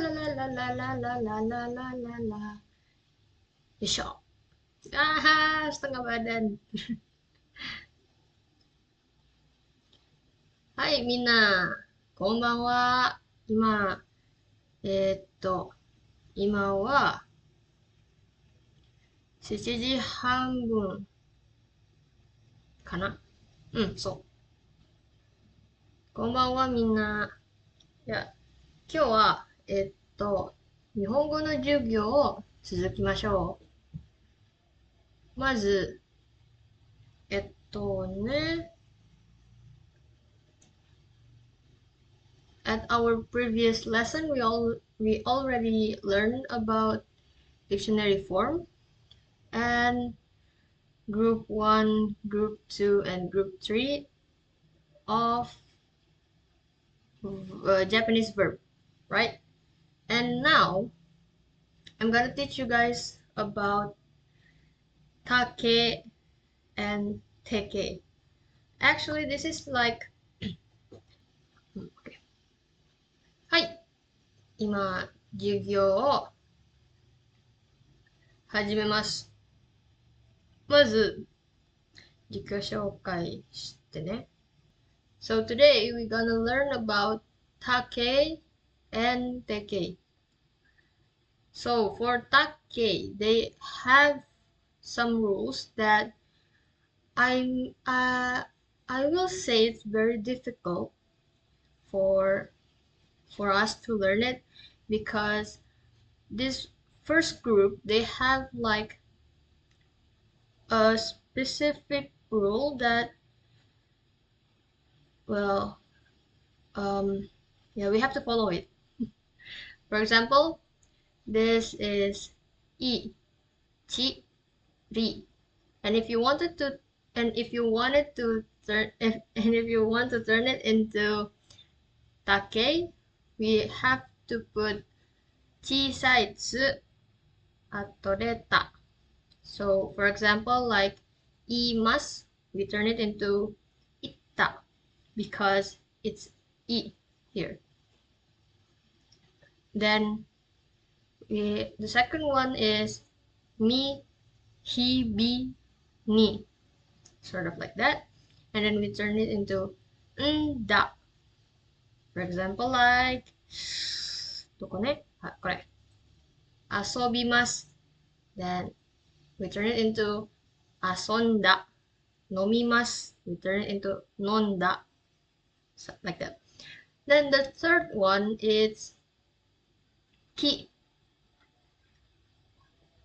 la la la la la la la la la. Besok. Ah, setengah badan. Hai, Mina. Konbanwa. Ima wa 7時半分かな。うん、そう。こんばんは、みんな。いや、今日は、日本語の授業を続きましょう。まず、at our previous lesson, we already learned about dictionary form and group 1, group 2, and group 3 of Japanese verb, right? And now, I'm gonna teach you guys about take and teke. Actually, this is like, okay. はい。今、授業を始めます。まず、自己紹介してね。So today we're gonna learn about take and teke. So for take, they have some rules that I will say it's very difficult for us to learn it because this first group they have like a specific rule that well yeah, we have to follow it. For example, this is I, chi, ri. And if you wanted to and if you wanted to turn and if you want to turn it into take, we have to put 小さいつ 後でた. So for example, like います we turn it into いった because it's I here. Then the second one is mi, he, bi, ni, sort of like that. And then we turn it into da. For example, like どこね、これ遊びます then we turn it into 遊んだ 飲みます we turn it into 飲んだ so, like that. Then the third one is き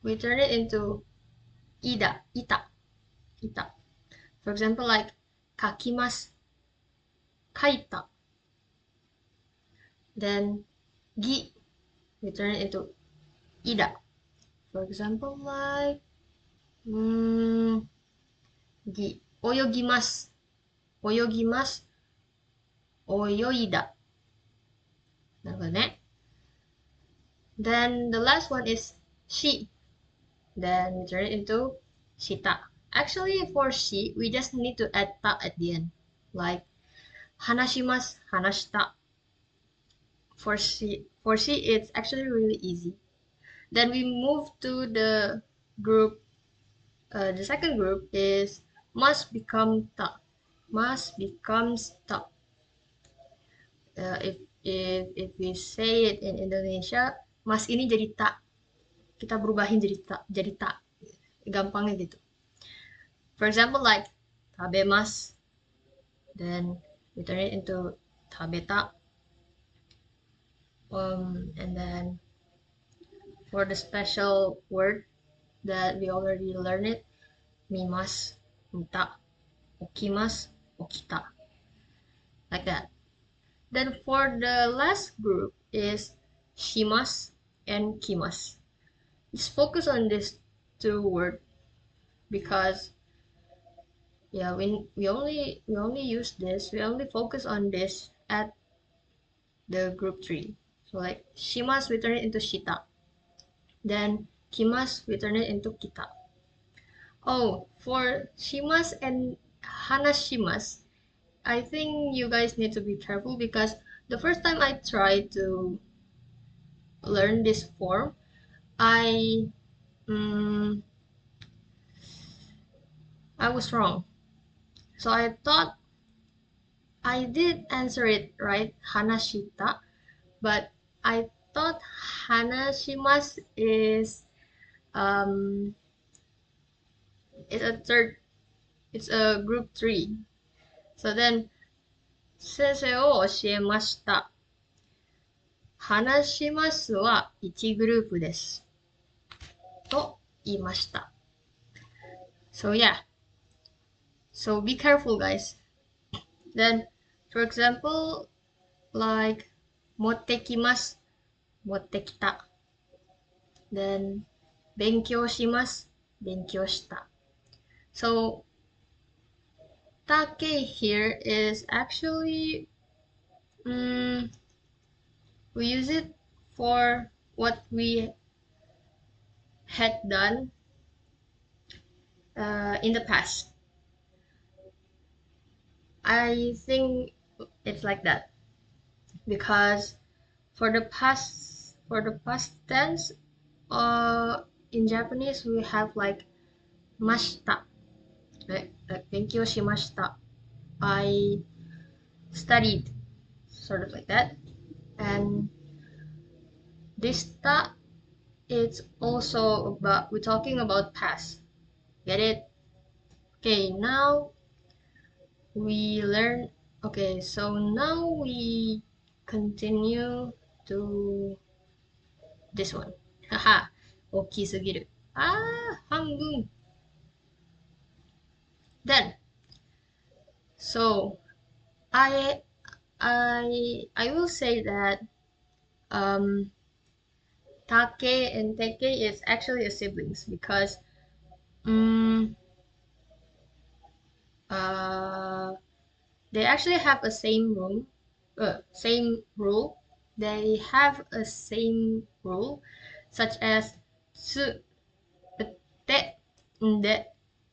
we turn it into いだ ita. For example, like 書きます 書いた then ぎ we turn it into いだ for example, like ぎ泳ぎます泳ぎます泳いだなるほどね。Then the last one is she. Then we turn it into shita. Actually, for she, we just need to add ta at the end. Like, hanashimasu, hanashita. For she, it's actually really easy. Then we move to the group. The second group is must become ta. Must becomes ta. If we say it in Indonesia, mas ini jadi ta. Kita berubahin jadi ta. Gampangnya gitu. For example, like tabemas, then we turn it into tabeta. And then for the special word that we already learned it, mimas, mita, okimas, okita, like that. Then for the last group is shimas and kimas. Just focus on these two words because yeah, we only use this, we only focus on this at the group 3. So like shimas we turn it into shita, then kimas we turn it into kita. Oh, for shimas and hanashimas, I think you guys need to be careful because the first time I tried to learn this form, I I was wrong. So I thought I did answer it right, hanashita, but I thought hanashimasu um is a third, it's a group 3. So then 先生を教えました。話しますは1グループです。と言いました。So yeah. So be careful, guys. Then, for example, like 持ってきます。持ってきた。Then 勉強します。勉強した。So take here is actually we use it for what we had done in the past. I think it's like that because for the past tense, in Japanese we have like mashita, like 勉強しました. I studied, sort of like that. And this ta, it's also about, we're talking about past. Get it? Okay, now we learn. Okay, so now we continue to this one. Haha, 大きすぎる. Hangun. Then, so I I will say that um Take and Teke is actually a siblings because um uh they actually have a same rule. They have a same rule, such as tsu, te, nde,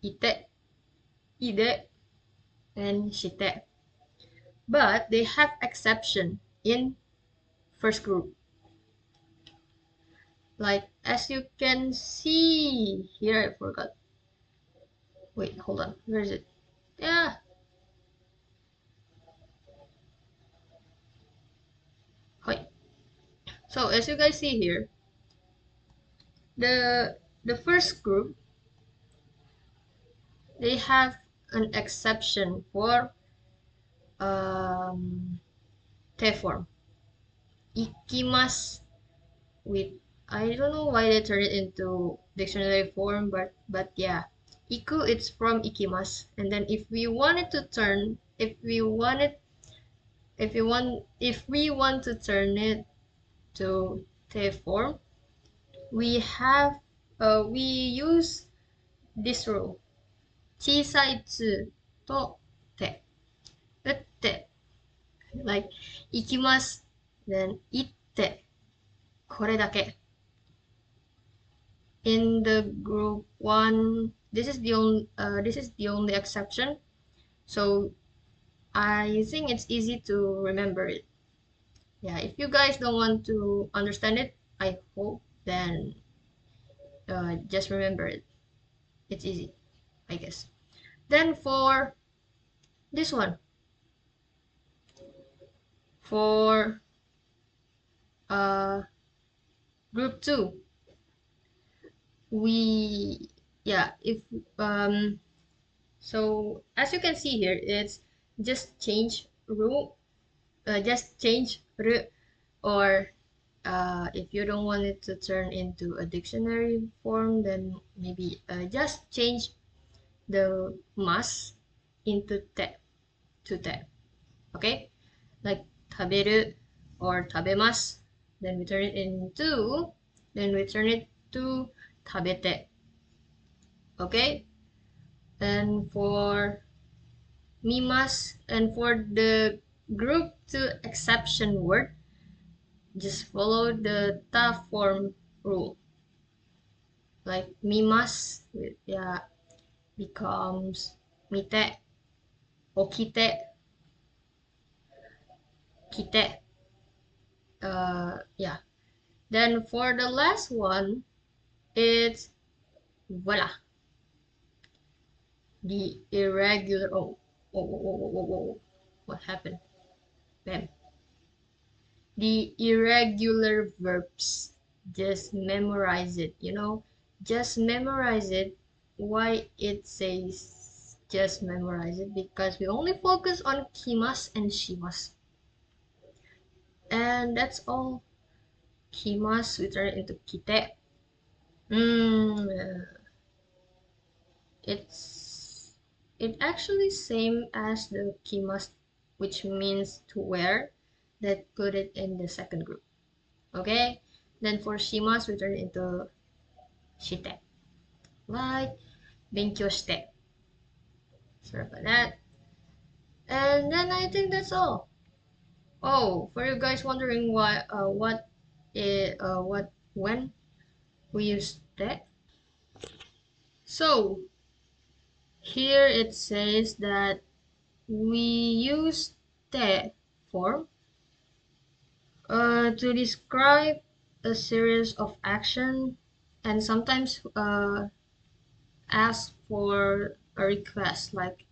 ite, ide, and shite. But they have exception in first group. Like as you can see here, I forgot. Wait, hold on. Where is it? Yeah. Hi. So as you guys see here, the first group, they have an exception for te form. Ikimasu with, I don't know why they turn it into dictionary form, but yeah. Iku, it's from ikimasu. And then if we want to turn it to te form, we use this rule. 小さいつとて。打って like 行きます then 行ってこれだけ in the group 1 this is the only exception, so I think it's easy to remember it. Yeah, if you guys don't want to understand it, I hope then just remember it. It's easy, I guess. Then for this one, for uh group 2, we yeah if so as you can see here, it's just change ru, just change ru, or if you don't want it to turn into a dictionary form, then maybe just change the mas into te, to te. Okay, like 食べる or 食べます, then we turn it into, then we turn it to 食べて. Okay, and for mimas, and for the group 2 exception word, just follow the ta form rule. Like mimas, yeah, becomes mite, okite, kite. Yeah. Then for the last one, it's voila. The irregular. Oh. What happened? Bam. The irregular verbs. Just memorize it, Just memorize it. Why it says just memorize it? Because we only focus on kimas and shimas. And that's all. Kimas, we turn it into kite. It actually same as the kimas, which means to wear, that put it in the second group. Okay? Then for shimas, we turn it into shite. Like benkyou shite. Sorry about that. And then I think that's all. Oh, for you guys wondering when we use that. So here it says that we use the form to describe a series of action and sometimes ask for a request like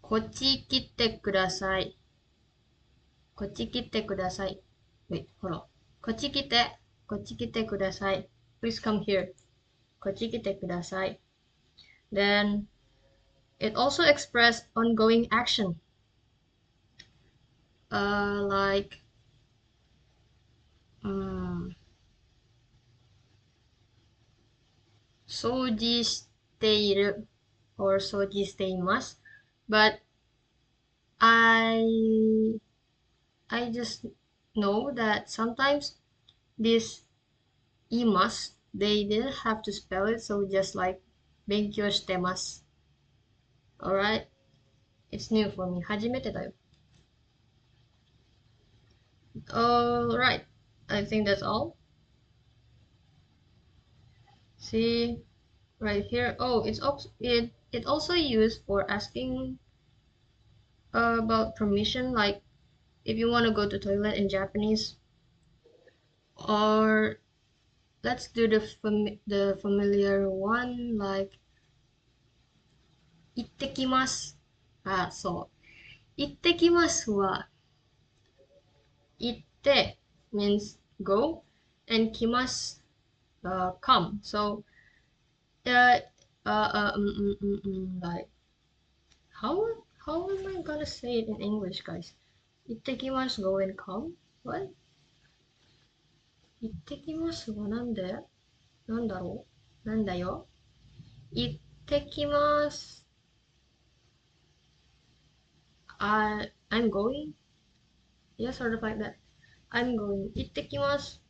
こっち来てください。こっち来てください。Wait, hold on. こっち来て。こっち来てください。Please come here. こっち来てください。Then it also expressed ongoing action. Like 掃除している or 掃除しています but I just know that sometimes this imas they didn't have to spell it, so just like 勉強してます alright, it's new for me 初めてだよ alright, I think that's all. See right here. Oh, it also used for asking about permission, like if you want to go to toilet in Japanese, or let's do the familiar one like 行ってきます。そう。行ってきますは行って means go and 来ます come. So like how am I gonna say it in English, guys? 行ってきます go and come? What? 行ってきますはなんだろうなんだよ行ってきます I'm going? Yeah, sort of like that. I'm going. 行ってきます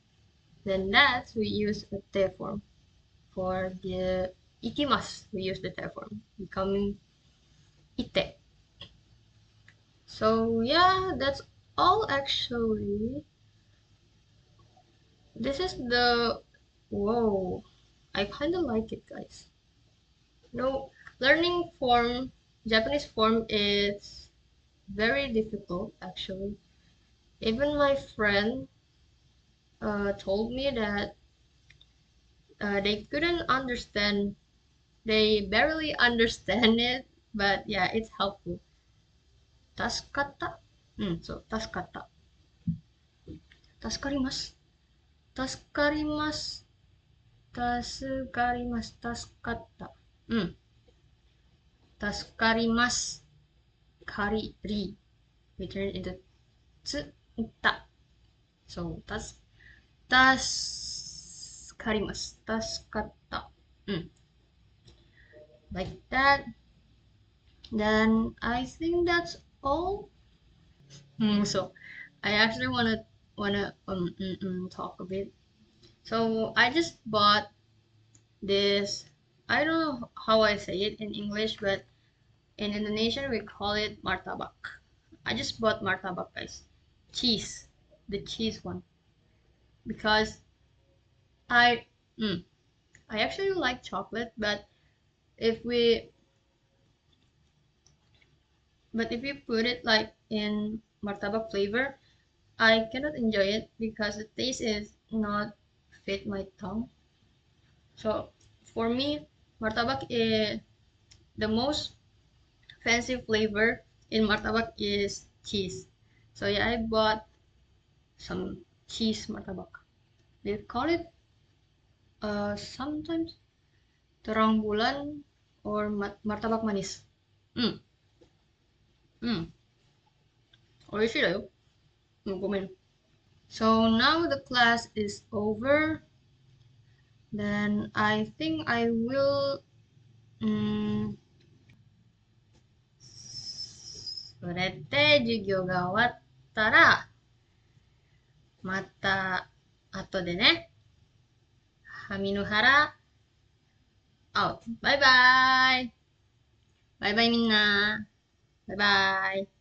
Then that we use a te form. For the 行きます we use the te form, becoming 行って So yeah, that's all actually. This is the whoa. I kind of like it, guys. No, learning form Japanese form is very difficult actually. Even my friend told me that they couldn't understand. They barely understand it, but yeah, it's helpful. 助かった。そう、助かった。助かります。助かります。助かります。助かった。助かります。かり、we turn it into つ、た。So, 助かります。助かった。Like that. Then I think that's all. So I actually wanna talk a bit. So I just bought this. I don't know how I say it in English, but in Indonesian we call it martabak. I just bought martabak, guys. Cheese, the cheese one, because I I actually like chocolate, but if we put it like in martabak flavor, I cannot enjoy it because the taste is not fit my tongue. So for me, martabak is the most fancy flavor in martabak is cheese. So yeah, I bought some cheese martabak. They call it sometimes terang bulan or martabak manis. Hmm, hmm. 美味しいだよ。ごめん。So now the class is over. Then I think I will それで授業が終わったら、また後でね、ハミヌハラ、会おう。バイバイ。バイバイみんな。バイバイ。